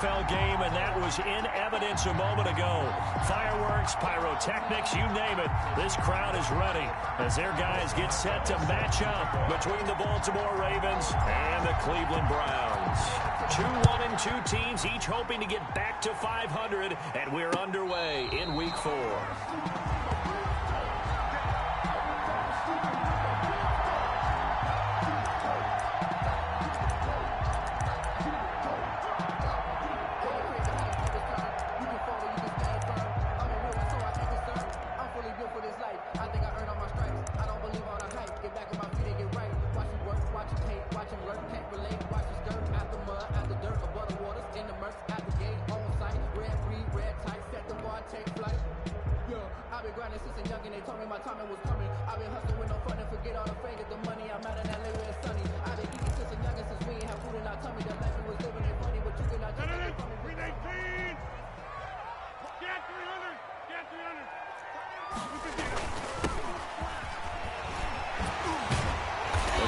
NFL game, and that was in evidence a moment ago. Fireworks, pyrotechnics, you name it. This crowd is ready as their guys get set to match up between the Baltimore Ravens and the Cleveland Browns. 2-1-2 teams, each hoping to get back to 500, and we're underway in Week 4.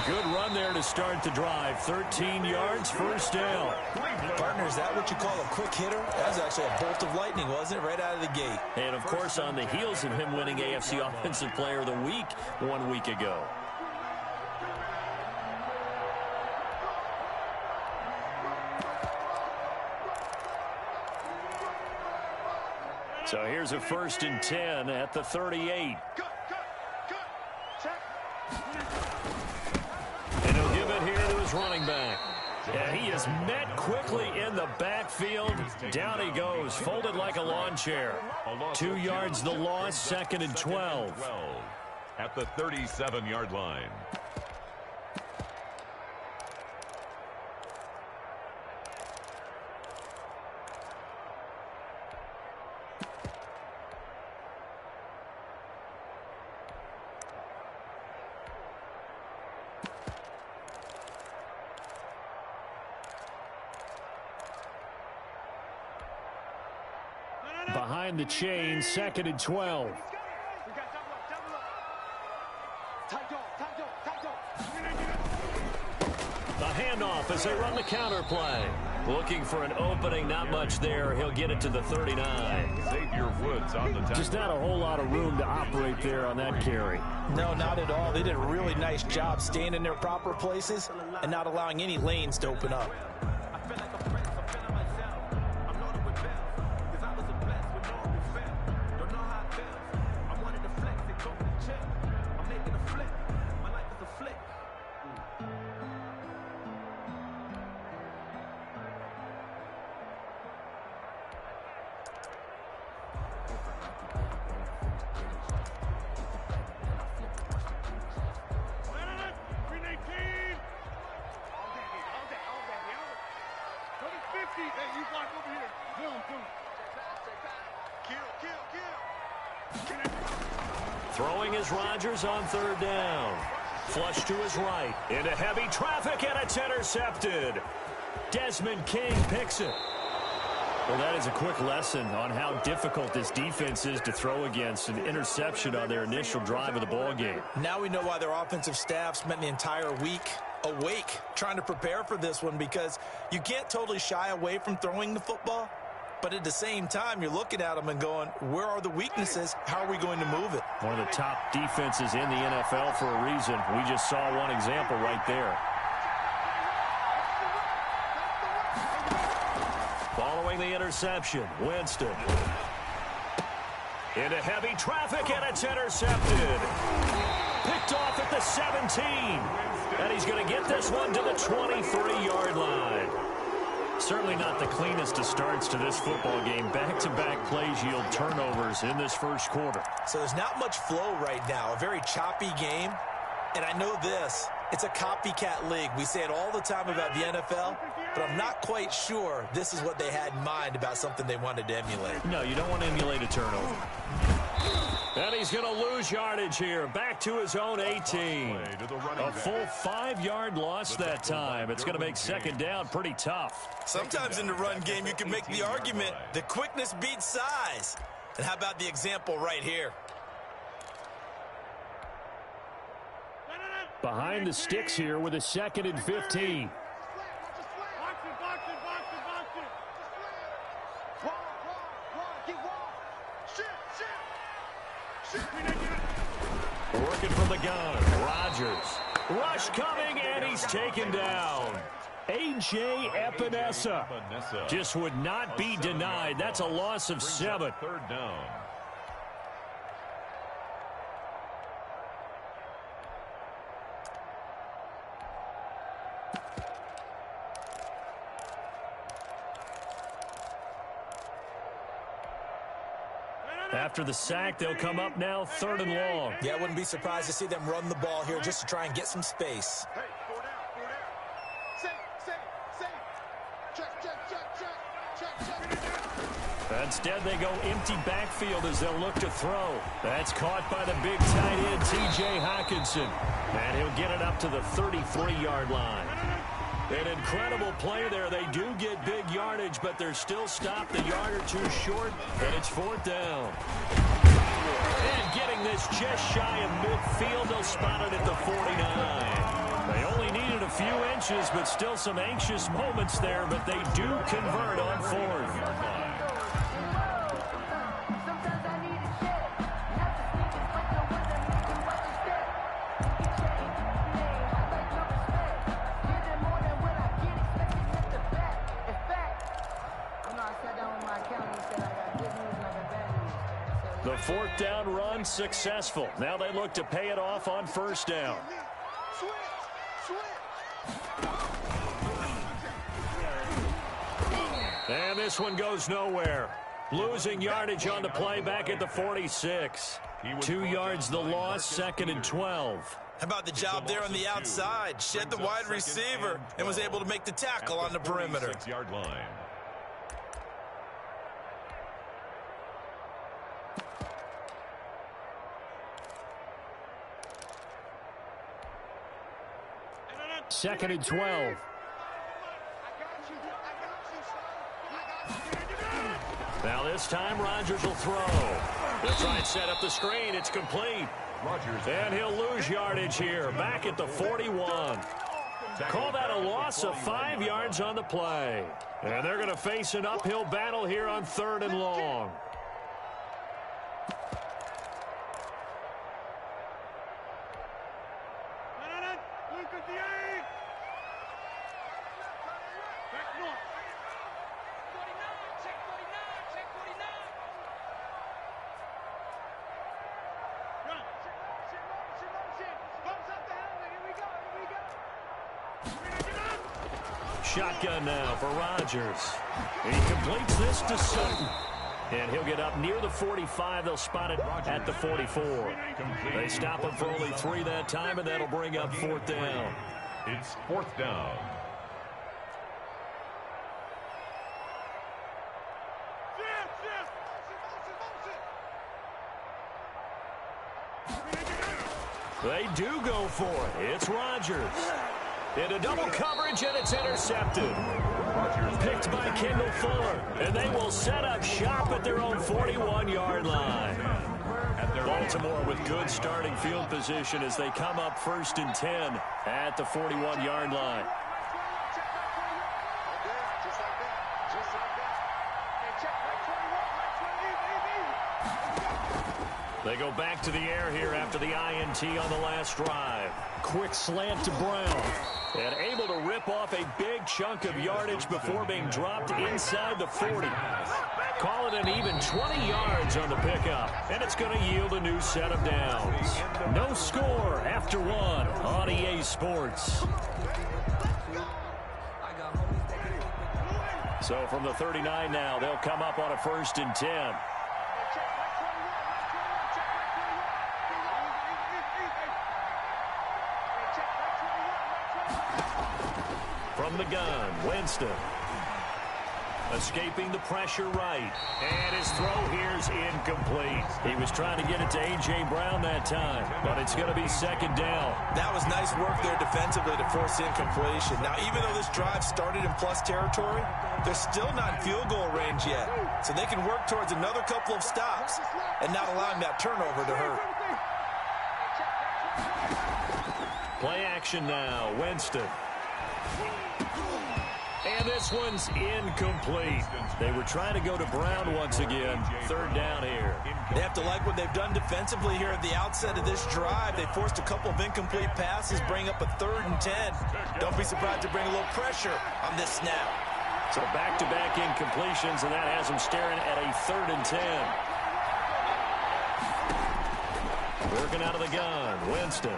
Good run there to start the drive. 13 yards, first down. Partner, is that what you call a quick hitter? That was actually a bolt of lightning, wasn't it? Right out of the gate. And, of course, on the heels of him winning AFC Offensive Player of the Week 1 week ago. So here's a 1st and 10 at the 38. And he'll give it here to his running back. And he is met quickly in the backfield. Down he goes, folded like a lawn chair. 2 yards the loss, 2nd and 12. At the 37-yard line. Behind the chain, 2nd and 12. The handoff as they run the counter play. Looking for an opening, not much there. He'll get it to the 39. Xavier Woods on the tackle. Just not a whole lot of room to operate there on that carry. No, not at all. They did a really nice job staying in their proper places and not allowing any lanes to open up. Throwing is Rodgers on 3rd down. Flush to his right. Into heavy traffic, and it's intercepted. Desmond King picks it. Well, that is a quick lesson on how difficult this defense is to throw against. An interception on their initial drive of the ball game. Now we know why their offensive staff spent the entire week awake trying to prepare for this one, because you can't totally shy away from throwing the football. But at the same time, you're looking at them and going, where are the weaknesses? How are we going to move it? One of the top defenses in the NFL for a reason. We just saw one example right there. Following the interception, Winston. Into heavy traffic, and it's intercepted. Picked off at the 17. And he's going to get this one to the 23-yard line. Certainly not the cleanest of starts to this football game. Back-to-back plays yield turnovers in this first quarter. So there's not much flow right now. A very choppy game. And I know this. It's a copycat league. We say it all the time about the NFL, but I'm not quite sure this is what they had in mind about something they wanted to emulate. No, you don't want to emulate a turnover. And he's going to lose yardage here. Back to his own 18. A full 5-yard loss that time. It's going to make 2nd down pretty tough. Sometimes in the run game, you can make the argument the quickness beats size. And how about the example right here? Behind the sticks here with a 2nd and 15. Working from the gun, Rodgers. Rush coming, and he's taken down. A.J. Epinesa just would not be denied. That's a loss of 7. Third down. After the sack, they'll come up now 3rd and long. Yeah, I wouldn't be surprised to see them run the ball here just to try and get some space. Instead, they go empty backfield as they'll look to throw. That's caught by the big tight end, T.J. Hockenson. And he'll get it up to the 33-yard line. An incredible play there. They do get big yardage, but they're still stopped a yard or two short, and it's 4th down. And getting this just shy of midfield, they'll spot it at the 49. They only needed a few inches, but still some anxious moments there, but they do convert on 4th. The 4th down run successful. Now they look to pay it off on 1st down. And this one goes nowhere. Losing yardage on the play back at the 46. 2 yards the loss, 2nd and 12. How about the job there on the outside? Shed the wide receiver and was able to make the tackle on the perimeter. 46-yard line. Second and 12. Now this time Rodgers will throw. They'll try and set up the screen. It's complete. Rodgers. And he'll lose yardage here. Back at the 41. Call that a loss of 5 yards on the play. And they're going to face an uphill battle here on 3rd and long. Shotgun now for Rodgers. He completes this to Sutton. And he'll get up near the 45. They'll spot it at the 44. They stop him for only 3 that time, and that'll bring up 4th down. It's 4th down. They do go for it. It's Rodgers. Into double coverage, and it's intercepted. Picked by Kendall Fuller. And they will set up shop at their own 41-yard line. Baltimore with good starting field position as they come up 1st and 10 at the 41-yard line. They go back to the air here after the INT on the last drive. Quick slant to Brown. And able to rip off a big chunk of yardage before being dropped inside the 40. Call it an even 20 yards on the pickup. And it's going to yield a new set of downs. No score after 1 on EA Sports. So from the 39 now, they'll come up on a 1st and 10. From the gun, Winston. Escaping the pressure right. And his throw here's incomplete. He was trying to get it to A.J. Brown that time, but it's going to be 2nd down. That was nice work there defensively to force incompletion. Now, even though this drive started in plus territory, they're still not in field goal range yet. So they can work towards another couple of stops and not allowing that turnover to hurt. Play action now, Winston. And this one's incomplete. They were trying to go to Brown once again. Third down here. They have to like what they've done defensively here at the outset of this drive. They forced a couple of incomplete passes, bring up a 3rd and 10. Don't be surprised to bring a little pressure on this snap. So back-to-back incompletions, and that has them staring at a 3rd and 10. Working out of the gun, Winston.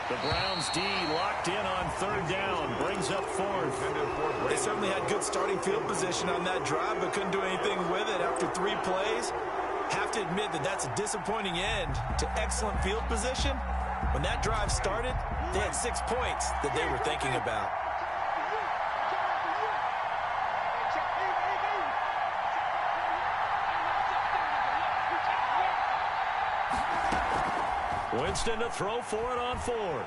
The Browns D locked in on 3rd down, brings up 4th. They certainly had good starting field position on that drive, but couldn't do anything with it after 3 plays. Have to admit that that's a disappointing end to excellent field position. When that drive started, they had 6 points that they were thinking about. Winston to throw for it on 4th.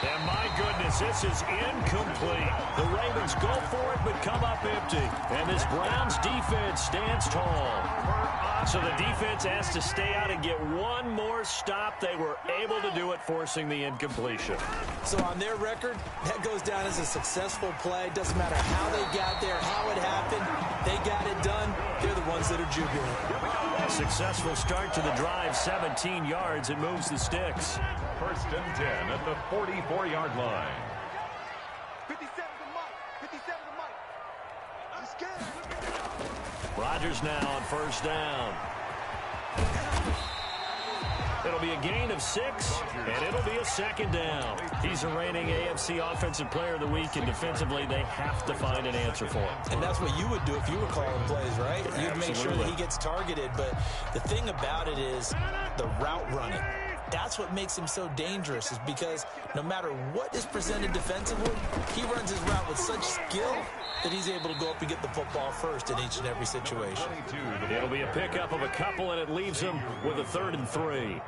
And my goodness, this is incomplete. The Ravens go for it but come up empty. And this Browns defense stands tall. So the defense has to stay out and get one more stop. They were able to do it, forcing the incompletion. So on their record, that goes down as a successful play. Doesn't matter how they got there, how it happened. They got it done. They're the ones that are jubilant. Successful start to the drive, 17 yards, and moves the sticks. 1st and 10 at the 44-yard line. 57 to Mike. 57 to Mike. Let's get it. Rodgers now on 1st down. It'll be a gain of 6, and it'll be a 2nd down. He's the reigning AFC Offensive Player of the Week, and defensively they have to find an answer for him. And that's what you would do if you were calling plays, right? You'd Absolutely. make sure that he gets targeted. But the thing about it is the route running. That's what makes him so dangerous, is because no matter what is presented defensively, he runs his route with such skill that he's able to go up and get the football first in each and every situation. It'll be a pickup of a couple, and it leaves him with a 3rd and 3.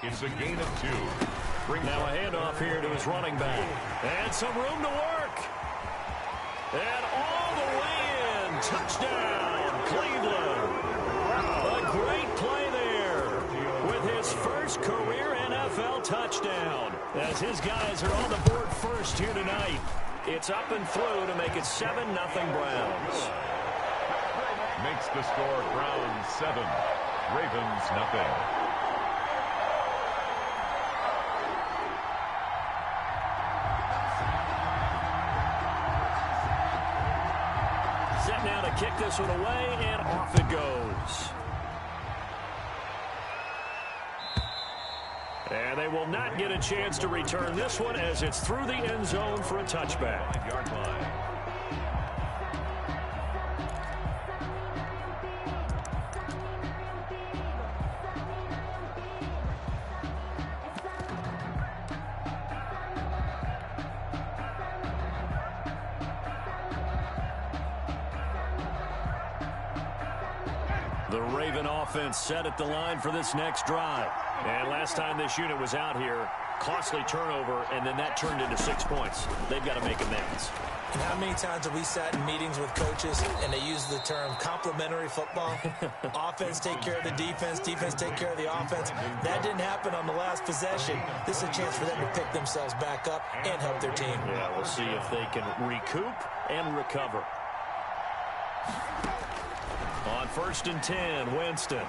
It's a gain of 2. Now a handoff here to his running back. And some room to work. And all the way in. Touchdown, Cleveland. A great play there with his first career NFL touchdown. As his guys are on the board first here tonight. It's up and through to make it 7-0 Browns. Makes the score Browns 7, Ravens nothing. Set now to kick this one away, and off it goes. And they will not get a chance to return this one as it's through the end zone for a touchback. 5-yard line. The Raven offense set at the line for this next drive. And last time this unit was out here, costly turnover, and then that turned into 6 points. They've got to make amends. And how many times have we sat in meetings with coaches and they use the term complementary football? Offense take care of the defense, defense take care of the offense. That didn't happen on the last possession. This is a chance for them to pick themselves back up and help their team. Yeah, we'll see if they can recoup and recover. On 1st and 10, Winston.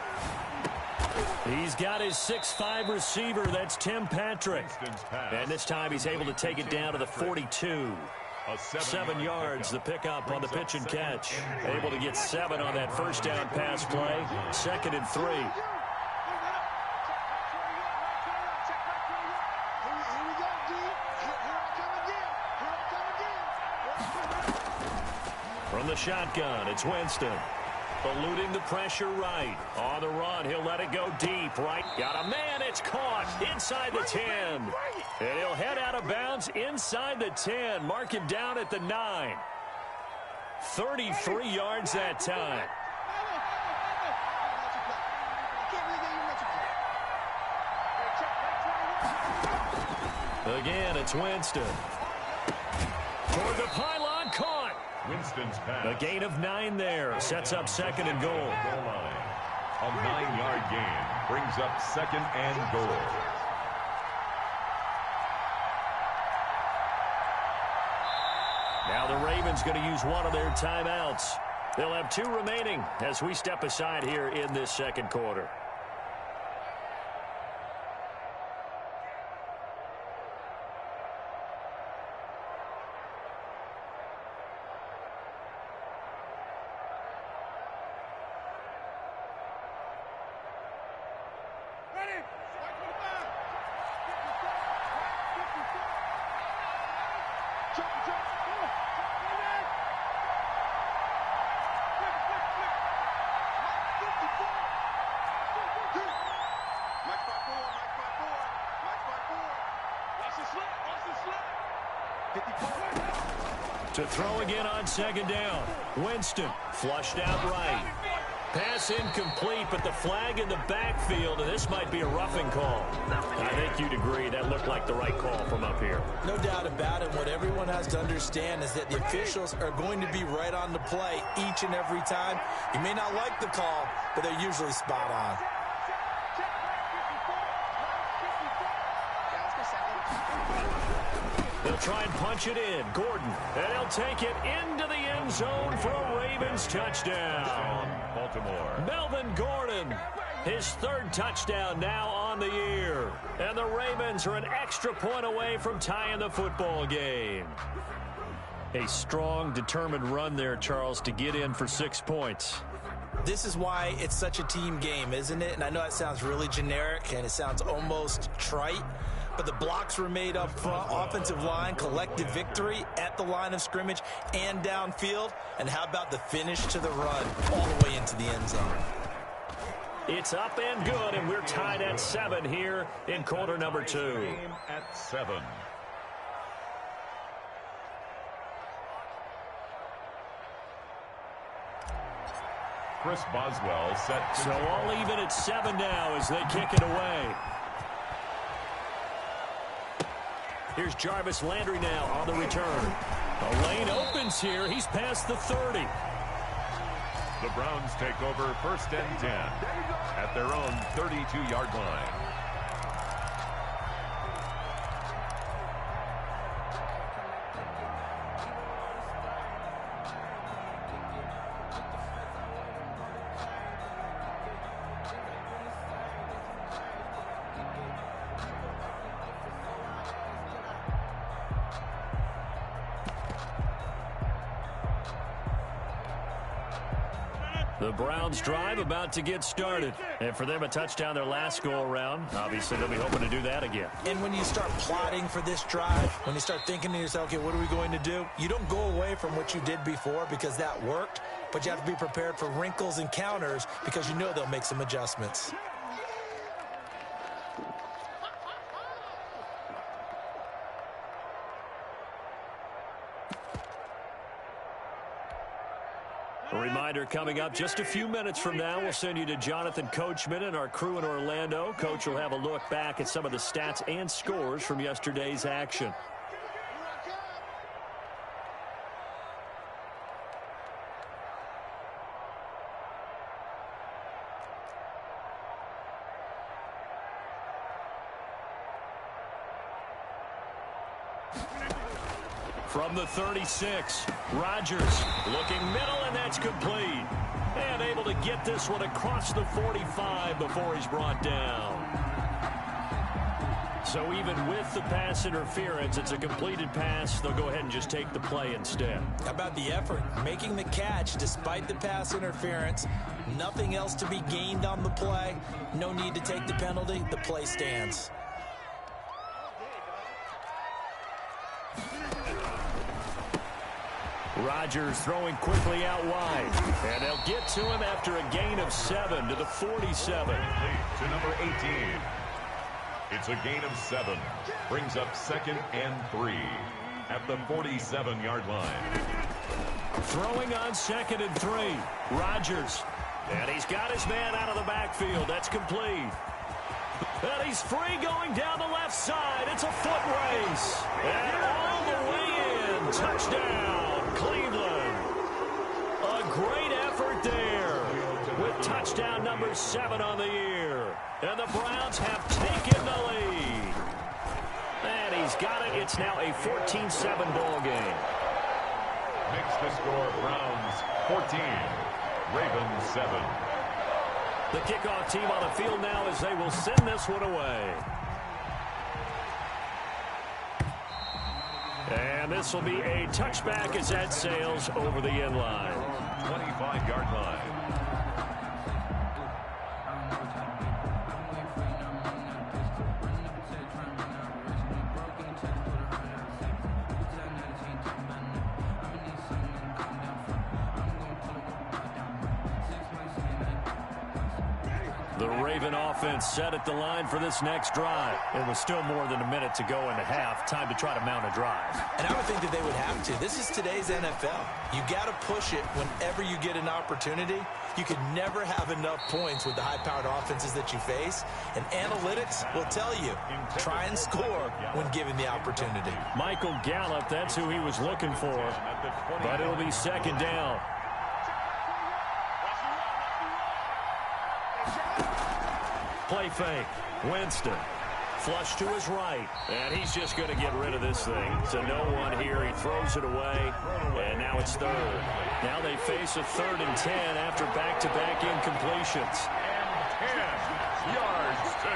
He's got his 6'5 receiver. That's Tim Patrick. And this time he's able to take it down to the 42. 7 yards, the pickup on the pitch and catch. Able to get 7 on that first down pass play. 2nd and 3. From the shotgun, it's Winston. Eluding the pressure right. On the run, he'll let it go deep right. Got a man, it's caught inside the 10. And he'll head out of bounds inside the 10. Mark him down at the 9. 33 yards that time. Again, it's Winston. Toward the pylon, caught. Winston's pass. A gain of 9 there. Sets up 2nd and goal. Goal line. A 9-yard gain brings up 2nd and goal. Ravens going to use one of their timeouts. They'll have 2 remaining as we step aside here in this second quarter. To throw again on second down. Winston flushed out right. Pass incomplete, but the flag in the backfield, and this might be a roughing call. I think you'd agree that looked like the right call from up here. No doubt about it. What everyone has to understand is that the officials are going to be right on the play each and every time. You may not like the call, but they're usually spot on. They'll try and punch it in. Gordon, and he'll take it into the end zone for a Ravens touchdown. Baltimore. Melvin Gordon, his 3rd touchdown now on the year. And the Ravens are an extra point away from tying the football game. A strong, determined run there, Charles, to get in for 6 points. This is why it's such a team game, isn't it? And I know it sounds really generic and it sounds almost trite, but the blocks were made up front, offensive line, collective victory at the line of scrimmage and downfield. And how about the finish to the run all the way into the end zone? It's up and good, and we're tied at 7 here in quarter number 2. Game at 7. Chris Boswell set. So all even at 7 now as they kick it away. Here's Jarvis Landry now on the return. The lane opens here. He's past the 30. The Browns take over 1st and 10 at their own 32-yard line. The Browns drive about to get started. And for them, a touchdown their last go-around. Obviously, they'll be hoping to do that again. And when you start plotting for this drive, when you start thinking to yourself, okay, what are we going to do? You don't go away from what you did before because that worked, but you have to be prepared for wrinkles and counters because you know they'll make some adjustments. A reminder coming up just a few minutes from now, we'll send you to Jonathan Coachman and our crew in Orlando. Coach will have a look back at some of the stats and scores from yesterday's action. From the 36, Rodgers looking middle, and that's complete. And able to get this one across the 45 before he's brought down. So even with the pass interference, it's a completed pass. They'll go ahead and just take the play instead. How about the effort? Making the catch despite the pass interference. Nothing else to be gained on the play. No need to take the penalty. The play stands. Rodgers throwing quickly out wide. And they'll get to him after a gain of 7 to the 47. To number 18. It's a gain of 7. Brings up 2nd and 3 at the 47-yard line. Throwing on 2nd and 3. Rodgers. And he's got his man out of the backfield. That's complete. And he's free going down the left side. It's a foot race. And all the way in. Touchdown. Cleveland. A great effort there with touchdown number 7 on the year. And the Browns have taken the lead. And he's got it. It's now a 14-7 ball game. Makes the score Browns 14, Ravens 7. The kickoff team on the field now as they will send this one away. And this will be a touchback as that sails over the end line. 25-yard line. The Raven offense set at the line for this next drive. It was still more than a minute to go in the half. Time to try to mount a drive. And I would think that they would have to. This is today's NFL. You got to push it whenever you get an opportunity. You can never have enough points with the high-powered offenses that you face. And analytics will tell you, try and score when given the opportunity. Michael Gallup, that's who he was looking for. But it'll be second down. Play fake. Winston. Flush to his right. And he's just going to get rid of this thing. To no one here. He throws it away. And now it's third. Now they face a 3rd and 10 after back-to-back incompletions. And 10 yards to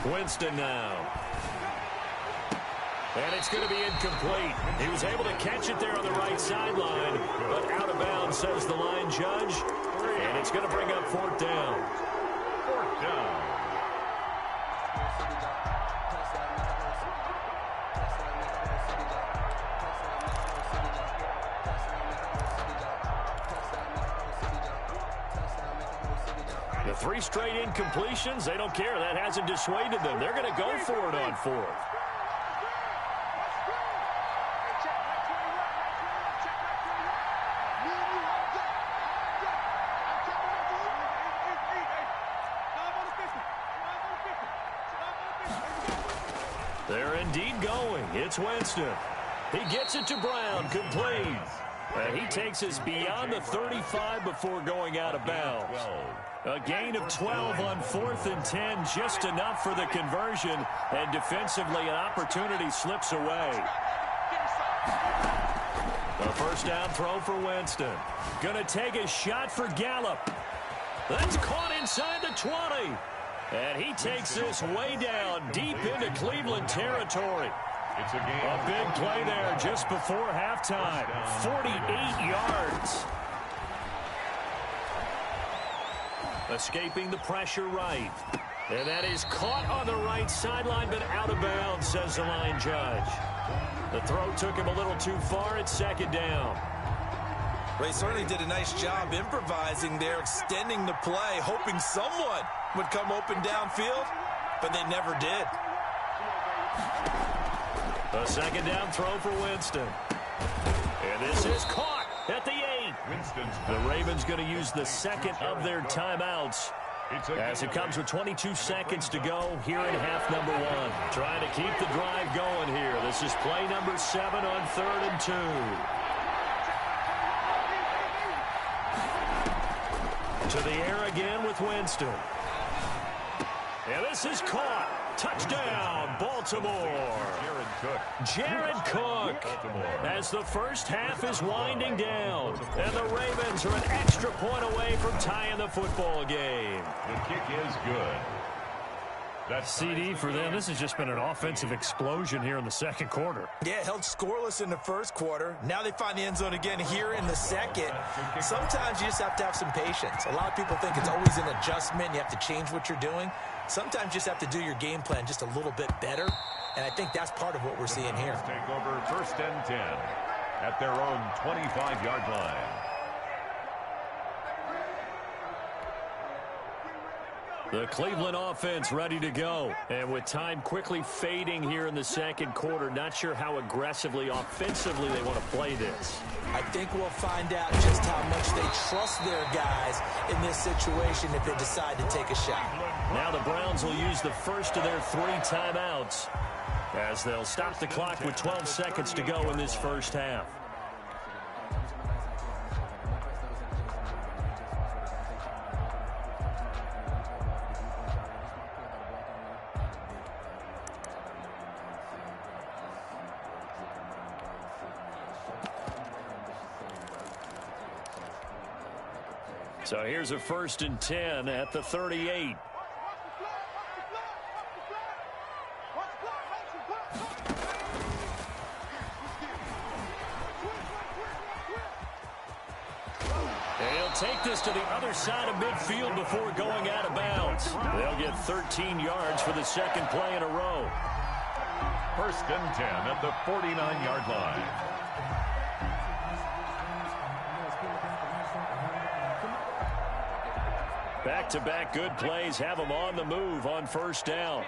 go. Winston now. And it's going to be incomplete. He was able to catch it there on the right sideline, but out of bounds, says the line judge. And it's going to bring up 4th down. 4th down. The 3 straight incompletions, they don't care. That hasn't dissuaded them. They're going to go for it on 4th. They're indeed going. It's Winston. He gets it to Brown, complete. And he takes us beyond the 35 before going out of bounds. A gain of 12 on 4th and 10, just enough for the conversion. And defensively, an opportunity slips away. A first down throw for Winston. Gonna take a shot for Gallup. That's caught inside the 20. And he takes this way down, deep into Cleveland territory. It's a big play there just before halftime. 48 yards. Escaping the pressure right. And that is caught on the right sideline, but out of bounds, says the line judge. The throw took him a little too far. It's 2nd down. Ray certainly did a nice job improvising there, extending the play, hoping someone would come open downfield, but they never did. A 2nd down throw for Winston. And this is caught at the 8. The Ravens going to use the 2nd of their timeouts as it comes with 22 seconds to go here in half number 1. Trying to keep the drive going here. This is play number 7 on 3rd and 2. To the air again with Winston. And this is caught. Touchdown, Baltimore. Jared Cook. As the first half is winding down. And the Ravens are an extra point away from tying the football game. The kick is good. That's CD for them. This has just been an offensive explosion here in the 2nd quarter. Yeah, held scoreless in the 1st quarter. Now they find the end zone again here in the 2nd. Sometimes you just have to have some patience. A lot of people think it's always an adjustment. You have to change what you're doing. Sometimes you just have to do your game plan just a little bit better. And I think that's part of what we're seeing here. Take over 1st and 10 at their own 25-yard line. The Cleveland offense ready to go. And with time quickly fading here in the 2nd quarter, not sure how aggressively, offensively they want to play this. I think we'll find out just how much they trust their guys in this situation if they decide to take a shot. Now the Browns will use the first of their 3 timeouts as they'll stop the clock with 12 seconds to go in this first half. So here's a 1st and 10 at the 38. He'll take this to the other side of midfield before going out of bounds. They'll get 13 yards for the second play in a row. 1st and 10 at the 49-yard line. Back-to-back good plays have them on the move on 1st down.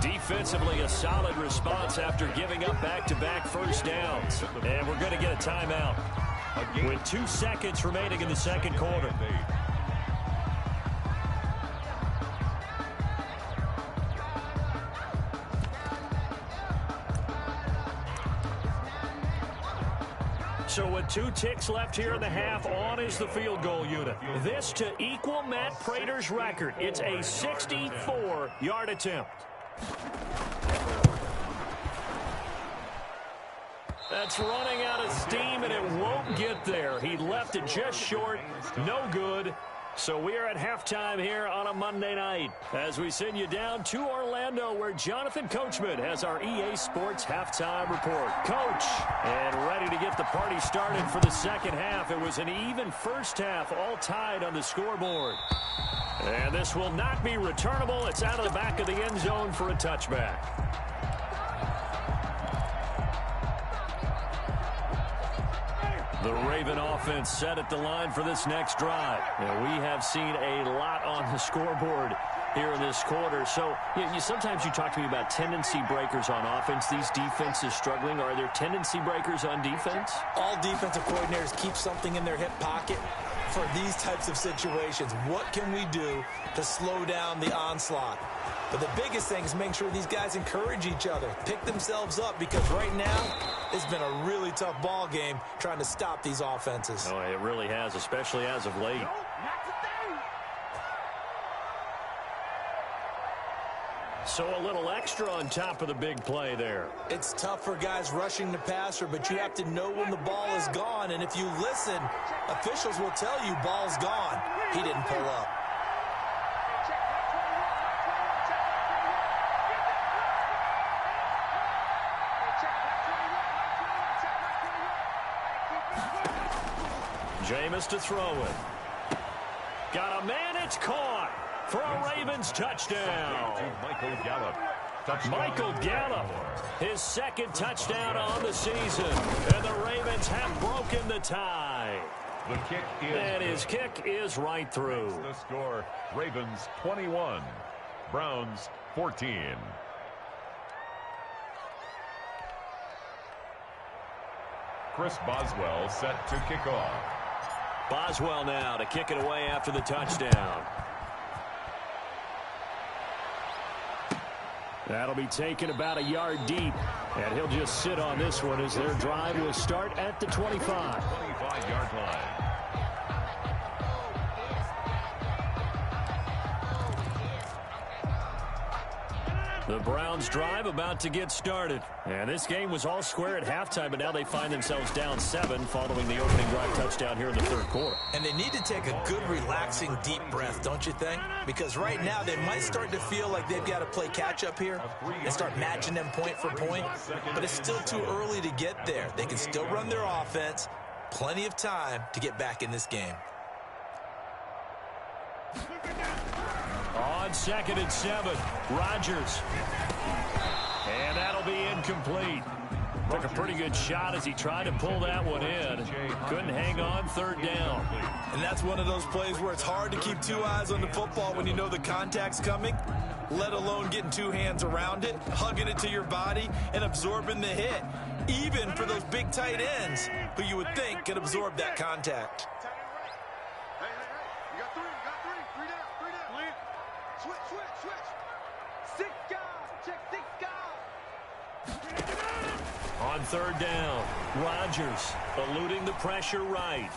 Defensively, a solid response after giving up back-to-back 1st downs. And we're going to get a timeout with 2 seconds remaining in the second quarter. So with 2 ticks left here in the half, on is the field goal unit. This to equal Matt Prater's record. It's a 64-yard attempt. That's running out of steam, and it won't get there. He left it just short. No good. So we are at halftime here on a Monday night as we send you down to Orlando, where Jonathan Coachman has our EA Sports halftime report. Coach, and ready to get the party started for the second half. It was an even first half, all tied on the scoreboard. And this will not be returnable. It's out of the back of the end zone for a touchback. The Raven offense set at the line for this next drive. And we have seen a lot on the scoreboard here in this quarter. So sometimes you talk to me about tendency breakers on offense. These defenses struggling. Are there tendency breakers on defense? All defensive coordinators keep something in their hip pocket for these types of situations. What can we do to slow down the onslaught? But the biggest thing is make sure these guys encourage each other, pick themselves up, because right now it's been a really tough ball game trying to stop these offenses. Oh, it really has, especially as of late. So a little extra on top of the big play there. It's tough for guys rushing the passer, but you have to know when the ball is gone. And if you listen, officials will tell you ball's gone. He didn't pull up. Jameis to throw it. Got a man, it's caught for a Ravens touchdown. Michael Gallup. Touchdown. Michael Gallup, his second touchdown on the season. And the Ravens have broken the tie. The kick is and his kick is right through. The score, Ravens 21, Browns 14. Chris Boswell set to kick off. Boswell now to kick it away after the touchdown. That'll be taken about a yard deep, and he'll just sit on this one as their drive will start at the 25. 25-yard line. The Browns drive about to get started. And this game was all square at halftime, but now they find themselves down 7 following the opening drive touchdown here in the third quarter. And they need to take a good, relaxing, deep breath, don't you think? Because right now they might start to feel like they've got to play catch-up here and start matching them point for point. But it's still too early to get there. They can still run their offense. Plenty of time to get back in this game. On 2nd and 7, Rodgers. And that'll be incomplete. Took a pretty good shot as he tried to pull that one in. Couldn't hang on 3rd down. And that's one of those plays where it's hard to keep 2 eyes on the football when you know the contact's coming, let alone getting 2 hands around it, hugging it to your body, and absorbing the hit. Even for those big tight ends who you would think could absorb that contact. On 3rd down, Rodgers eluding the pressure right.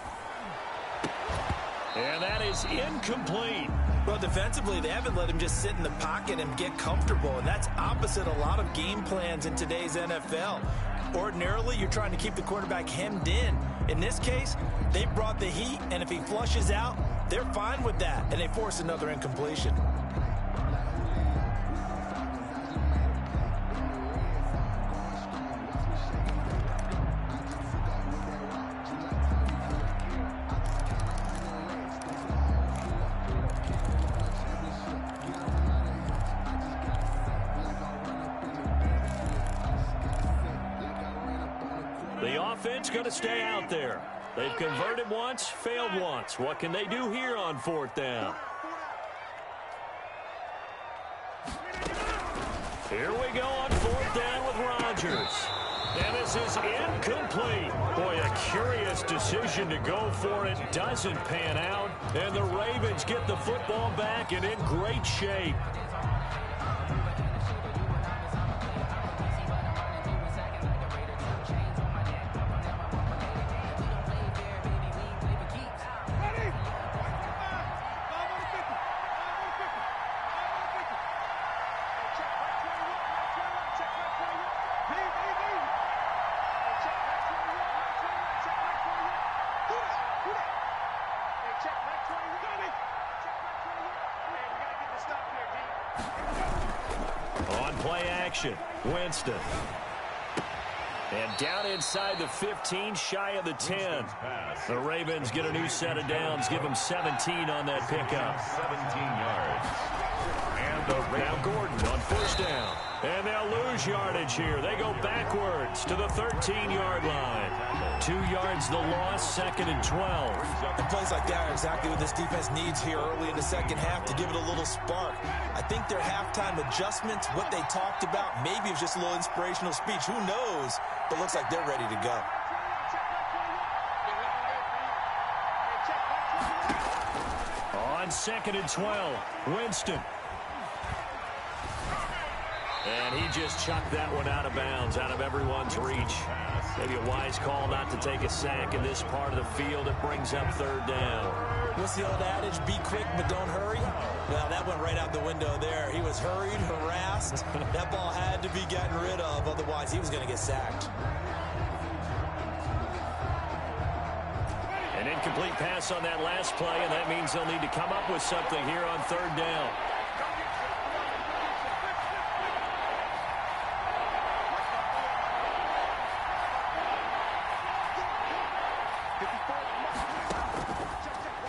And that is incomplete. Well, defensively, they haven't let him just sit in the pocket and get comfortable, and that's opposite a lot of game plans in today's NFL. Ordinarily, you're trying to keep the quarterback hemmed in. In this case, they brought the heat, and if he flushes out, they're fine with that, and they force another incompletion. The offense going to stay out there. They've converted once, failed once. What can they do here on 4th down? Here we go on 4th down with Rodgers. And this is incomplete. Boy, a curious decision to go for it. Doesn't pan out. And the Ravens get the football back and in great shape. Winston. And down inside the 15, shy of the 10. The Ravens get a new set of downs, give them 17 on that pickup. 17 yards. And now Gordon on 1st down. And they'll lose yardage here. They go backwards to the 13-yard line. 2 yards the loss, 2nd and 12. And plays like that are exactly what this defense needs here early in the second half to give it a little spark. I think their halftime adjustments, what they talked about, maybe it was just a little inspirational speech. Who knows? But looks like they're ready to go. On 2nd and 12, Winston. And he just chucked that one out of bounds, out of everyone's reach. Maybe a wise call not to take a sack in this part of the field. It brings up 3rd down. What's the old adage? Be quick, but don't hurry. Well, that went right out the window there. He was hurried, harassed. That ball had to be gotten rid of. Otherwise, he was going to get sacked. An incomplete pass on that last play, and that means they'll need to come up with something here on 3rd down.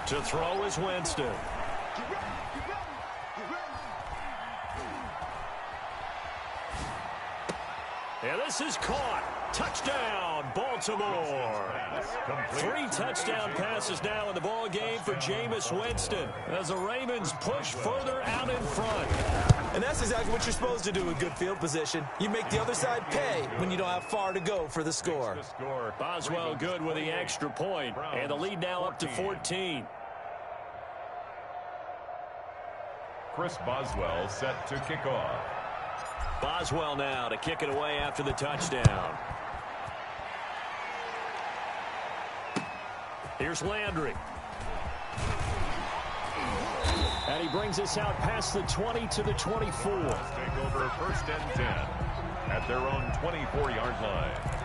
To throw is Winston. And this is caught. Touchdown, Baltimore. 3 touchdown passes now in the ball game for Jameis Winston as the Ravens push further out in front. And that's exactly what you're supposed to do with good field position. You make the other side pay when you don't have far to go for the score. Boswell good with the extra point, and the lead now up to 14. Chris Boswell set to kick off. Boswell now to kick it away after the touchdown. Here's Landry. And he brings us out past the 20 to the 24. Take over 1st and 10 at their own 24-yard line.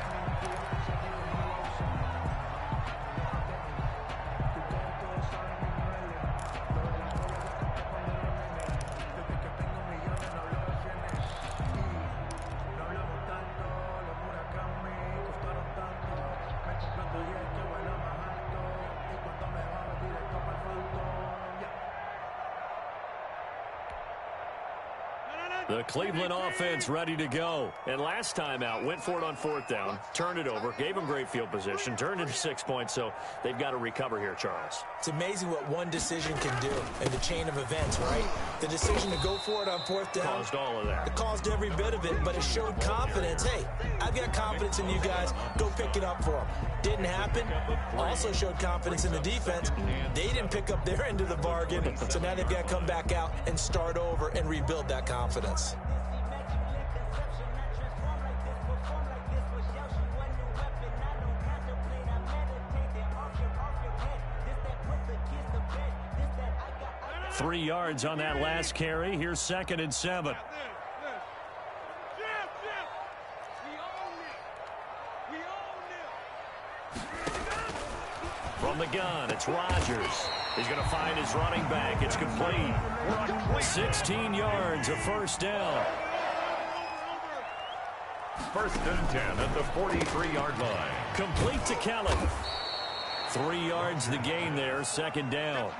The Cleveland offense ready to go. And last time out, went for it on 4th down, turned it over, gave them great field position, turned into 6 points, so they've got to recover here, Charles. It's amazing what one decision can do in the chain of events, right? The decision to go for it on 4th down. Caused all of that. It caused every bit of it, but it showed confidence. Hey, I've got confidence in you guys. Go pick it up for them. Didn't happen. Also showed confidence in the defense. They didn't pick up their end of the bargain, so now they've got to come back out and start over and rebuild that confidence. 3 yards on that last carry. Here's 2nd and 7. From the gun, it's Rodgers. He's going to find his running back. It's complete. 16 yards, a first down. 1st and 10 at the 43-yard line. Complete to Kelly. 3 yards the gain there, 2nd down.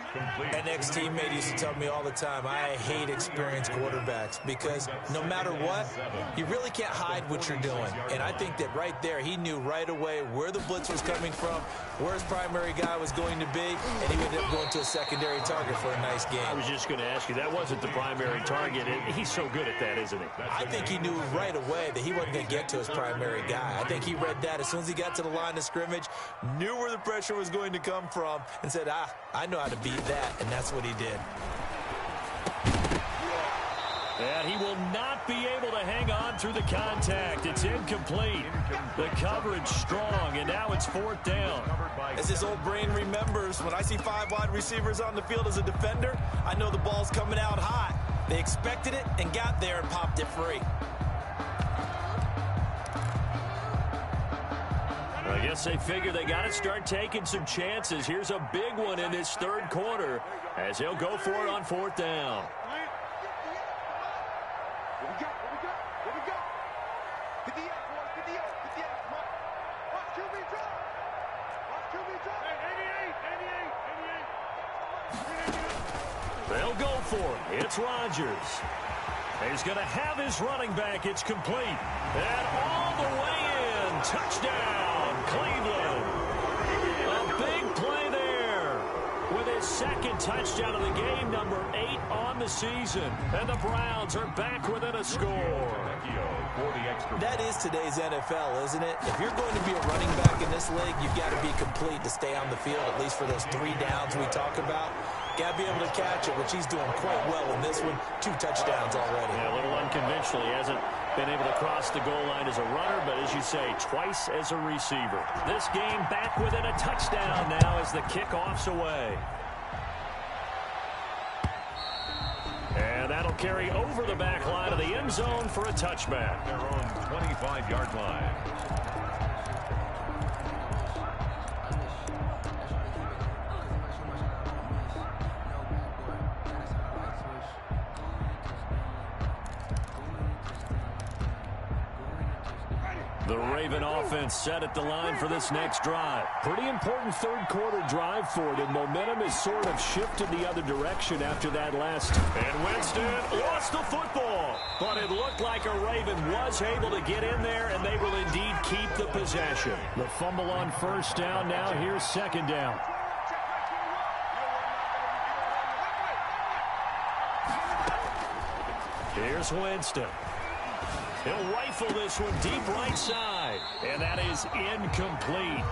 An ex-teammate used to tell me all the time, I hate experienced quarterbacks because no matter what, you really can't hide what you're doing. And I think that right there, he knew right away where the blitz was coming from, where his primary guy was going to be, and he ended up going to a secondary target for a nice game. I was just going to ask you, that wasn't the primary target. He's so good at that, isn't he? I think he knew right away that he wasn't going to get to his primary guy. I think he read that as soon as he got to the line of scrimmage, knew where the pressure was going to come from, and said, I know how to beat that, and that's what he did. And he will not be able to hang on through the contact. It's incomplete. The coverage strong, and now it's 4th down. As his old brain remembers, when I see 5 wide receivers on the field as a defender, I know the ball's coming out hot. They expected it and got there and popped it free. I guess they figure they got to start taking some chances. Here's a big one in this 3rd quarter as he'll go for it on 4th down. They'll go for it. It's Rodgers. He's going to have his running back. It's complete. And all the way in. Touchdown, Cleveland. A big play there with his 2nd touchdown of the game, number 8 on the season. And the Browns are back within a score. That is today's NFL, isn't it? If you're going to be a running back in this league, you've got to be complete to stay on the field, at least for those 3 downs we talk about. Got to be able to catch it, which he's doing quite well in this one. 2 touchdowns already. Yeah, a little unconventional. He hasn't been able to cross the goal line as a runner, but as you say, twice as a receiver. This game back within a touchdown now as the kickoff's away. And that'll carry over the back line of the end zone for a touchback. Their own 25-yard line. The Raven offense set at the line for this next drive. Pretty important 3rd quarter drive for it, and momentum has sort of shifted the other direction after that last. And Winston lost the football, but it looked like a Raven was able to get in there, and they will indeed keep the possession. The fumble on 1st down. Now here's 2nd down. Here's Winston. He'll rifle this one deep right side, and that is incomplete.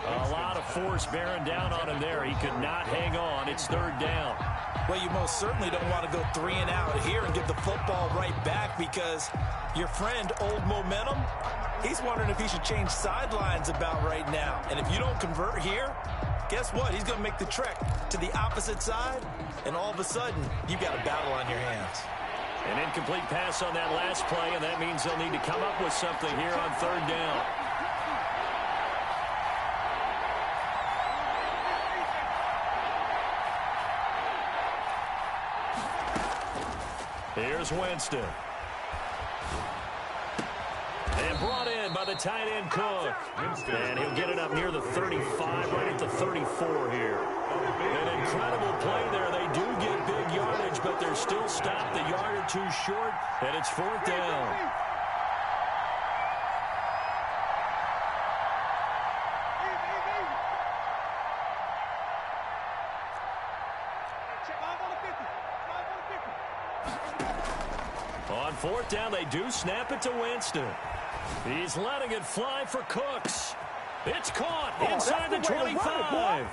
A lot of force bearing down on him there. He could not hang on. It's 3rd down. Well, you most certainly don't want to go 3 and out here and get the football right back because your friend, Old Momentum, he's wondering if he should change sidelines about right now. And if you don't convert here, guess what? He's going to make the trek to the opposite side, and all of a sudden, you've got a battle on your hands. An incomplete pass on that last play, and that means they'll need to come up with something here on 3rd down. Here's Winston. And brought in by the tight end Cook. And he'll get it up near the 35, right at the 34 here. An incredible play there. They do get big yardage, but they're still stopped a yard or 2 short, and it's 4th down. On 4th down, they do snap it to Winston. He's letting it fly for Cooks. It's caught inside the 25.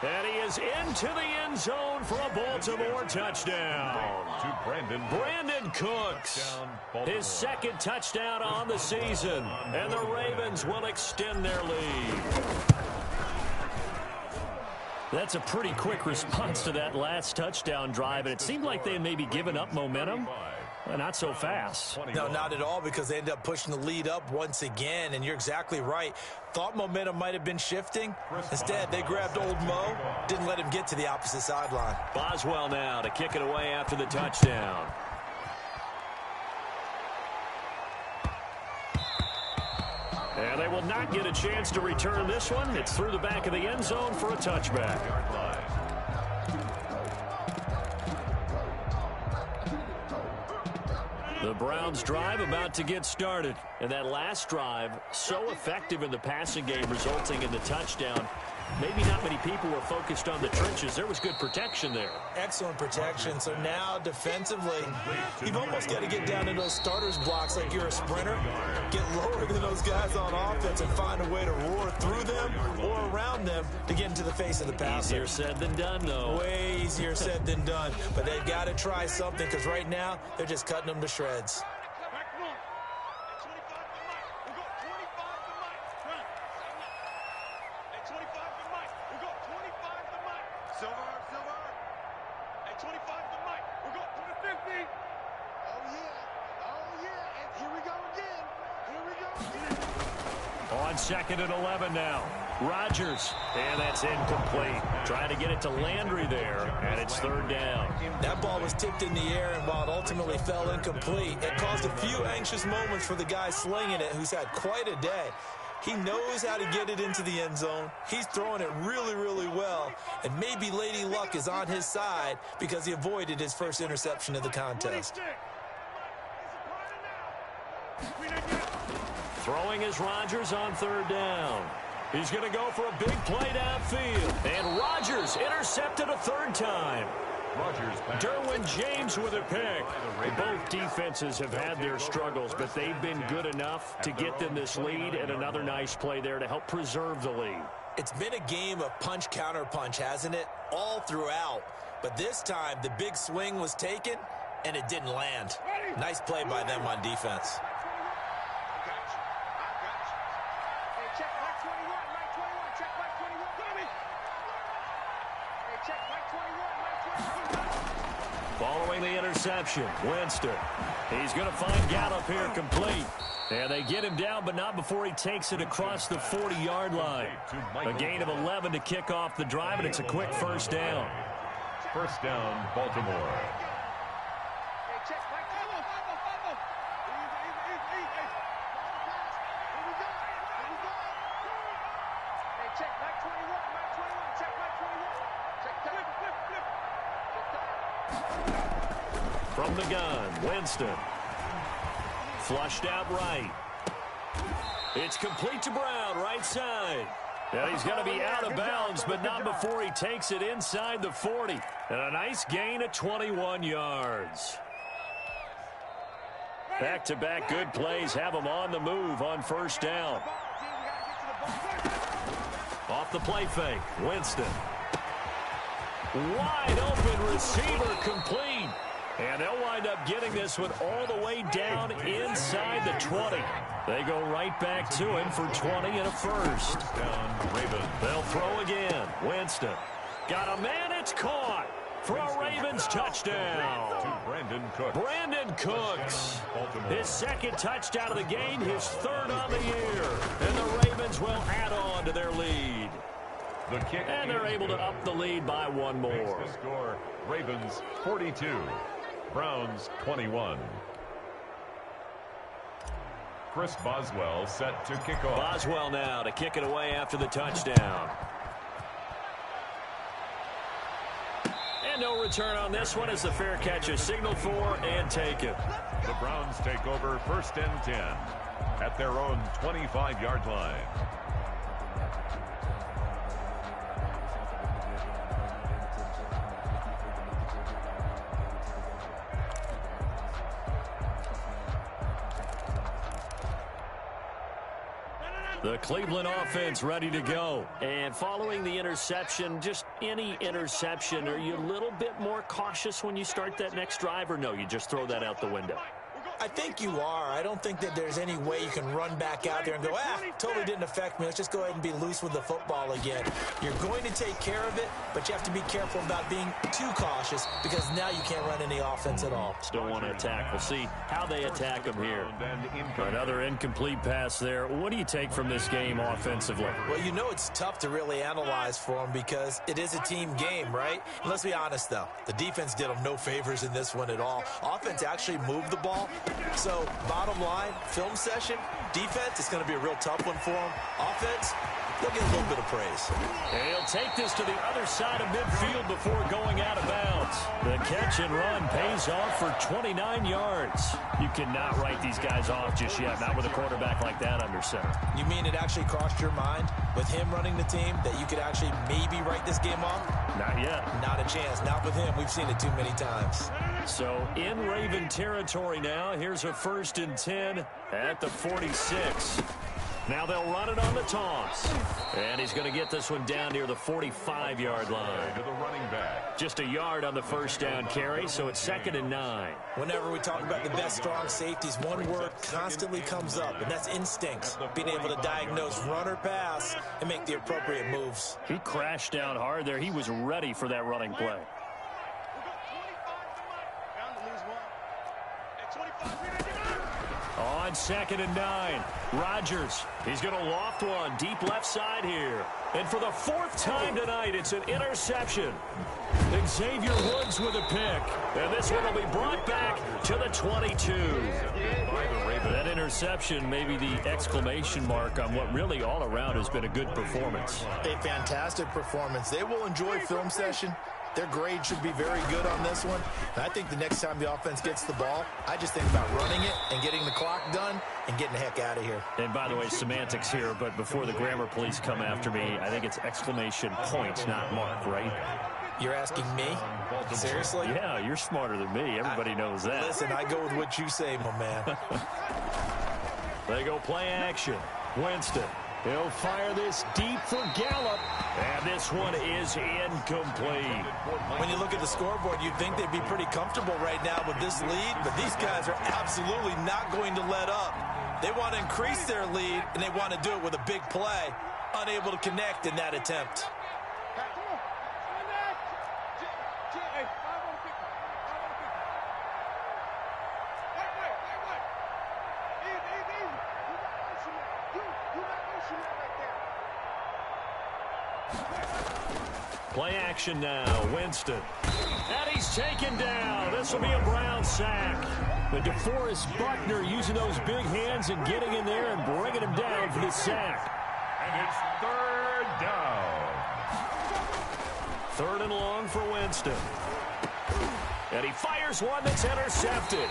And he is into the end zone for a Baltimore touchdown. To Brandon Cooks. His 2nd touchdown on the season. And the Ravens will extend their lead. That's a pretty quick response to that last touchdown drive, and it seemed like they had maybe given up momentum. Well, not so fast. No, not at all, because they ended up pushing the lead up once again, and you're exactly right. Thought momentum might have been shifting. Instead, they grabbed old Mo, didn't let him get to the opposite sideline. Boswell now to kick it away after the touchdown. And they will not get a chance to return this one. It's through the back of the end zone for a touchback. The Browns drive about to get started. And that last drive, so effective in the passing game, resulting in the touchdown. Maybe not many people were focused on the trenches. There was good protection there. Excellent protection. So now defensively, you've almost got to get down in those starters blocks like you're a sprinter. Get lower than those guys on offense and find a way to roar through them or around them to get into the face of the passer. Easier said than done, though. Way easier said than done. But they've got to try something, because right now they're just cutting them to shreds. On 2nd and 11 now. Rodgers, and that's incomplete. Trying to get it to Landry there, and it's 3rd down. That ball was tipped in the air, and while it ultimately fell incomplete, it caused a few anxious moments for the guy slinging it, who's had quite a day. He knows how to get it into the end zone. He's throwing it really, really well, and maybe Lady Luck is on his side because he avoided his first interception of the contest. Throwing is Rodgers on 3rd down. He's going to go for a big play downfield. And Rodgers intercepted a 3rd time. Derwin James with a pick. Both defenses have had their struggles, but they've been good enough to get them this lead, and another nice play there to help preserve the lead. It's been a game of punch-counter-punch, hasn't it? All throughout. But this time, the big swing was taken, and it didn't land. Nice play by them on defense. Following the interception, Winston. He's going to find Gallup here complete. And they get him down, but not before he takes it across the 40-yard line. A gain of 11 to kick off the drive, and it's a quick 1st down. 1st down, Baltimore. From the gun, Winston. Flushed out right. It's complete to Brown, right side. And he's going to be out of bounds, but not before he takes it inside the 40. And a nice gain of 21 yards. Back-to-back good plays have him on the move on 1st down. Off the play fake, Winston. Wide open receiver complete. And they'll wind up getting this one all the way down inside the 20. They go right back to him for 20 and a 1st. Down, They'll throw again. Winston. Got a man, it's caught for a Ravens touchdown. To Brandon Cooks. Brandon Cooks. His 2nd touchdown of the game, his 3rd on the year. And the Ravens will add on to their lead. The kick, and they're able to up the lead by one more. The score, Ravens 42, Browns 21. Chris Boswell set to kick off. Boswell now to kick it away after the touchdown. And no return on this one as the fair catch is signaled for and taken. The Browns take over 1st and 10 at their own 25-yard line. The Cleveland offense ready to go. And following the interception, just any interception, are you a little bit more cautious when you start that next drive, or no, you just throw that out the window? I think you are. I don't think that there's any way you can run back out there and go, totally didn't affect me. Let's just go ahead and be loose with the football again. You're going to take care of it, but you have to be careful about being too cautious because now you can't run any offense at all. Still want to attack. We'll see how they attack him here. Another incomplete pass there. What do you take from this game offensively? Well, you know it's tough to really analyze for them because it is a team game, right? And let's be honest, though. The defense did them no favors in this one at all. Offense actually moved the ball. So, bottom line, film session, defense, it's going to be a real tough one for them. Offense, they'll get a little bit of praise. And he'll take this to the other side of midfield before going out of bounds. The catch and run pays off for 29 yards. You cannot write these guys off just yet, not with a quarterback like that under center. You mean it actually crossed your mind with him running the team that you could actually maybe write this game off? Not yet. Not a chance. Not with him. We've seen it too many times. So in Raven territory now, here's a 1st and 10 at the 46. Now they'll run it on the toss. And he's going to get this one down near the 45-yard line. To the running back. Just a yard on the first down carry, so it's 2nd and 9. Whenever we talk about the best strong safeties, one word constantly comes up, and that's instincts. Being able to diagnose run or pass and make the appropriate moves. He crashed down hard there. He was ready for that running play. On 2nd and 9, Rodgers. He's going to loft one deep left side here. And for the 4th time tonight, it's an interception. Xavier Woods with a pick. And this one will be brought back to the 22. That interception may be the exclamation mark on what really all around has been a good performance. A fantastic performance. They will enjoy film session. Their grade should be very good on this one. And I think the next time the offense gets the ball, I just think about running it and getting the clock done and getting the heck out of here. And by the way, semantics here, but before the grammar police come after me, I think it's exclamation point, not mark, right? You're asking me? Seriously? Yeah, you're smarter than me. Everybody knows that. Listen, I go with what you say, my man. They go play action. Winston. He'll fire this deep for Gallup. And this one is incomplete. When you look at the scoreboard, you'd think they'd be pretty comfortable right now with this lead, but these guys are absolutely not going to let up. They want to increase their lead, and they want to do it with a big play. Unable to connect in that attempt. Play action now. Winston. And he's taken down. This will be a Brown sack. But DeForest Buckner using those big hands and getting in there and bringing him down for the sack. And it's 3rd down. 3rd and long for Winston. And he fires one that's intercepted.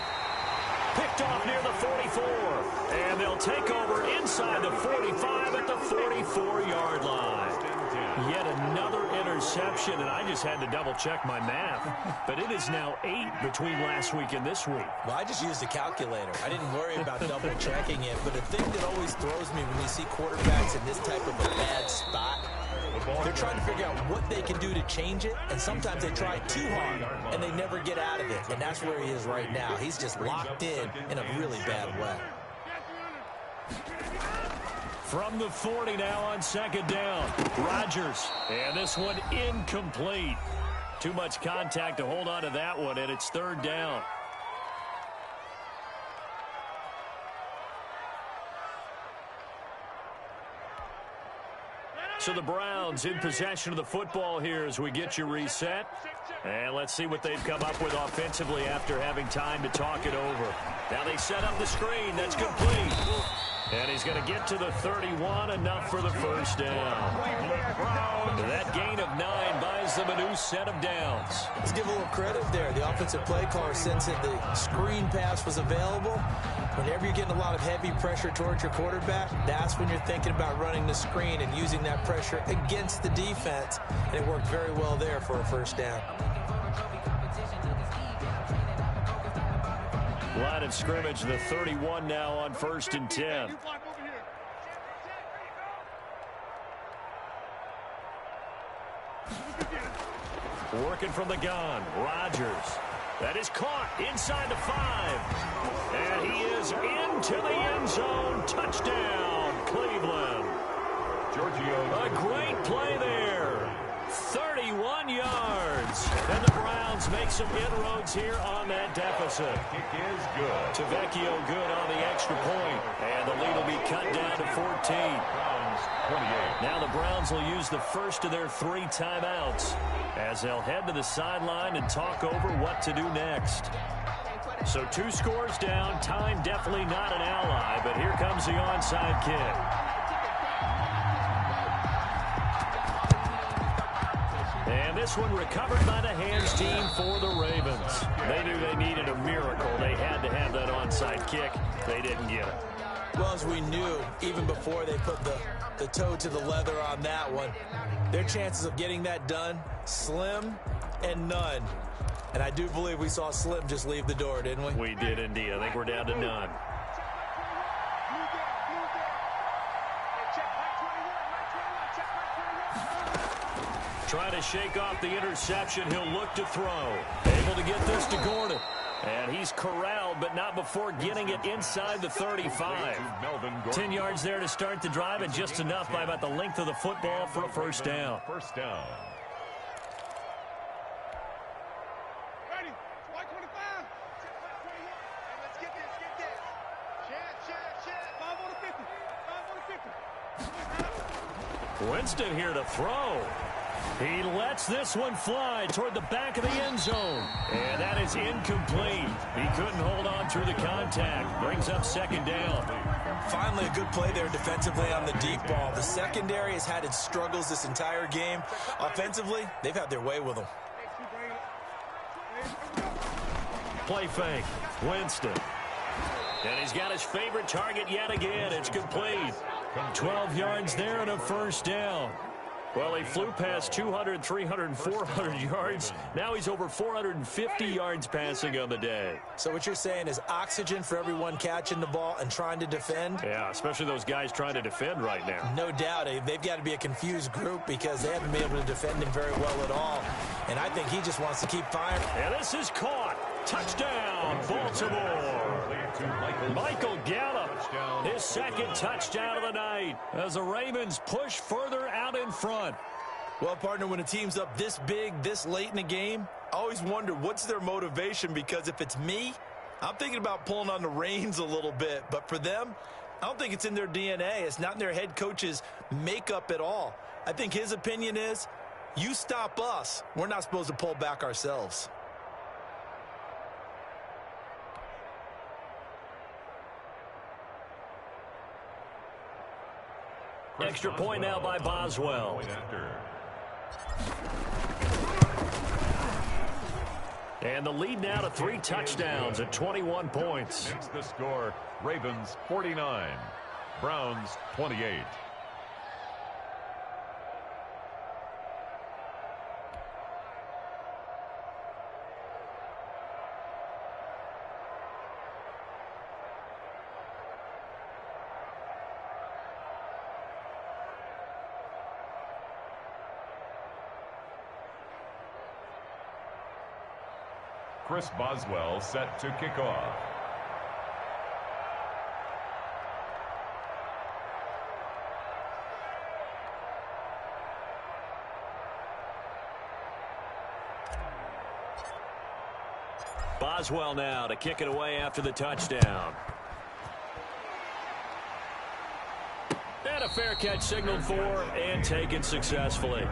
Picked off near the 44. And they'll take over inside the 45 at the 44-yard line. Yet another interception, and I just had to double-check my math. But it is now 8 between last week and this week. Well, I just used a calculator. I didn't worry about double-checking it. But the thing that always throws me when you see quarterbacks in this type of a bad spot, they're trying to figure out what they can do to change it, and sometimes they try too hard, and they never get out of it. And that's where he is right now. He's just locked in a really bad way. From the 40 now on 2nd down. Rodgers. And this one incomplete. Too much contact to hold on to that one, and it's 3rd down. So the Browns in possession of the football here as we get you reset. And let's see what they've come up with offensively after having time to talk it over. Now they set up the screen. That's complete. And he's going to get to the 31, enough for the 1st down. That gain of 9 buys them a new set of downs. Let's give a little credit there. The offensive play caller sensed that the screen pass was available. Whenever you're getting a lot of heavy pressure towards your quarterback, that's when you're thinking about running the screen and using that pressure against the defense. And it worked very well there for a 1st down. Line of scrimmage, the 31 now on 1st and 10. Working from the gun, Rodgers. That is caught inside the 5. And to the end zone. Touchdown, Cleveland. A great play there. 31 yards. And the Browns make some inroads here on that deficit. Kick is good. Tavecchio good on the extra point. And the lead will be cut down to 14. Browns 28. Now the Browns will use the first of their 3 timeouts as they'll head to the sideline and talk over what to do next. So 2 scores down. Time definitely not an ally, but here comes the onside kick. And this one recovered by the hands team for the Ravens. They knew they needed a miracle. They had to have that onside kick. They didn't get it. Well, as we knew, even before they put the toe to the leather on that one, their chances of getting that done, slim and none. And I do believe we saw Slim just leave the door, didn't we? We did indeed. I think we're down to none. Trying to shake off the interception. He'll look to throw. Able to get this to Gordon. And he's corralled, but not before getting it inside the 35. 10 yards there to start the drive, and just enough by about the length of the football for a first down. First down. Ready? 25. Let's get this. Chad. 5 on the 50. Winston here to throw. He lets this one fly toward the back of the end zone. And that is incomplete. He couldn't hold on through the contact. Brings up second down. Finally, a good play there defensively on the deep ball. The secondary has had its struggles this entire game. Offensively, they've had their way with them. Play fake. Winston. And he's got his favorite target yet again. It's complete. 12 yards there and a first down. Well, he flew past 200, 300, 400 yards. Now he's over 450 yards passing on the day. So what you're saying is oxygen for everyone catching the ball and trying to defend? Yeah, especially those guys trying to defend right now. No doubt. They've got to be a confused group because they haven't been able to defend him very well at all. And I think he just wants to keep firing. And this is caught. Touchdown, Baltimore. Michael Gallup, his second touchdown of the night as the Ravens push further out in front. Well, partner, when a team's up this big, this late in the game, I always wonder what's their motivation, because if it's me, I'm thinking about pulling on the reins a little bit. But for them, I don't think it's in their DNA. It's not in their head coach's makeup at all. I think his opinion is, you stop us, we're not supposed to pull back ourselves. Extra point now by Boswell. And the lead now to 3 touchdowns at 21 points. It's the score. Ravens 49. Browns 28. Chris Boswell set to kick off. Boswell now to kick it away after the touchdown. And a fair catch signaled for and taken successfully.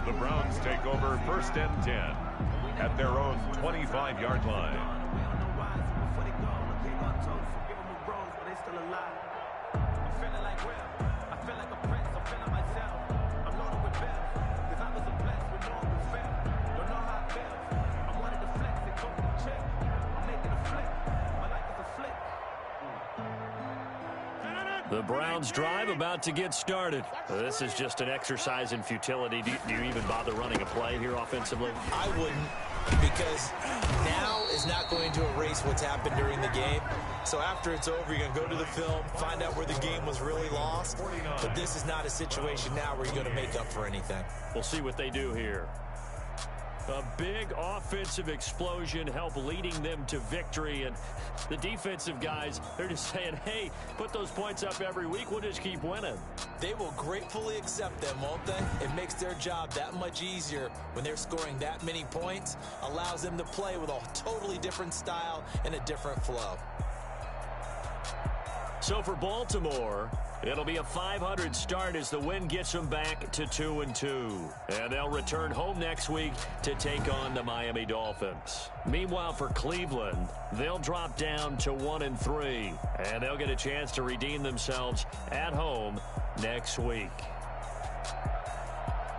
The Browns take over first and 10 at their own 25-yard line. The Browns drive about to get started. This is just an exercise in futility. Do you even bother running a play here offensively? I wouldn't, because now is not going to erase what's happened during the game. So after it's over, you're going to go to the film, find out where the game was really lost. But this is not a situation now where you're going to make up for anything. We'll see what they do here. A big offensive explosion helped leading them to victory. And the defensive guys, they're just saying, hey, put those points up every week. We'll just keep winning. They will gratefully accept them, won't they? It makes their job that much easier when they're scoring that many points. Allows them to play with a totally different style and a different flow. So for Baltimore, it'll be a 500 start as the win gets them back to 2-2. And they'll return home next week to take on the Miami Dolphins. Meanwhile, for Cleveland, they'll drop down to 1-3. And they'll get a chance to redeem themselves at home next week.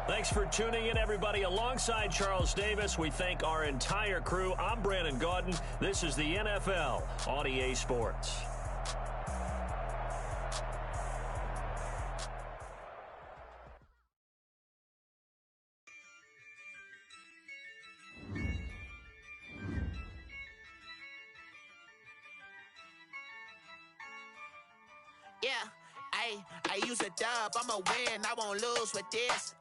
Thanks for tuning in, everybody. Alongside Charles Davis, we thank our entire crew. I'm Brandon Gaudin. This is the NFL on EA Sports. Yeah, I use a dub, I'ma win, I won't lose with this.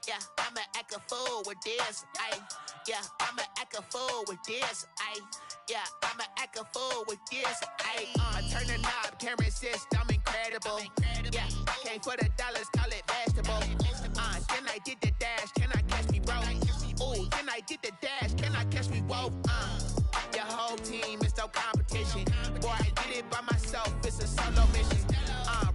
Yeah, I'ma act a fool with this. Yeah, I'ma act a fool with this. Yeah, I'ma act a fool with this. I turn the knob, camera assist, I'm incredible. Yeah, came for the dollars, call it vegetable. Then I did the dash, can I catch me, bro? Ooh, then I did the dash, can I catch me, whoa? Your whole team is no competition. Boy, I did it by myself, it's a solo mission.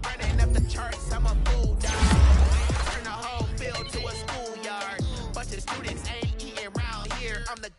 Running up the charts, I'm a fool, dog. Turn the whole field to a schoolyard. Bunch of students ain't eating around here, I'm the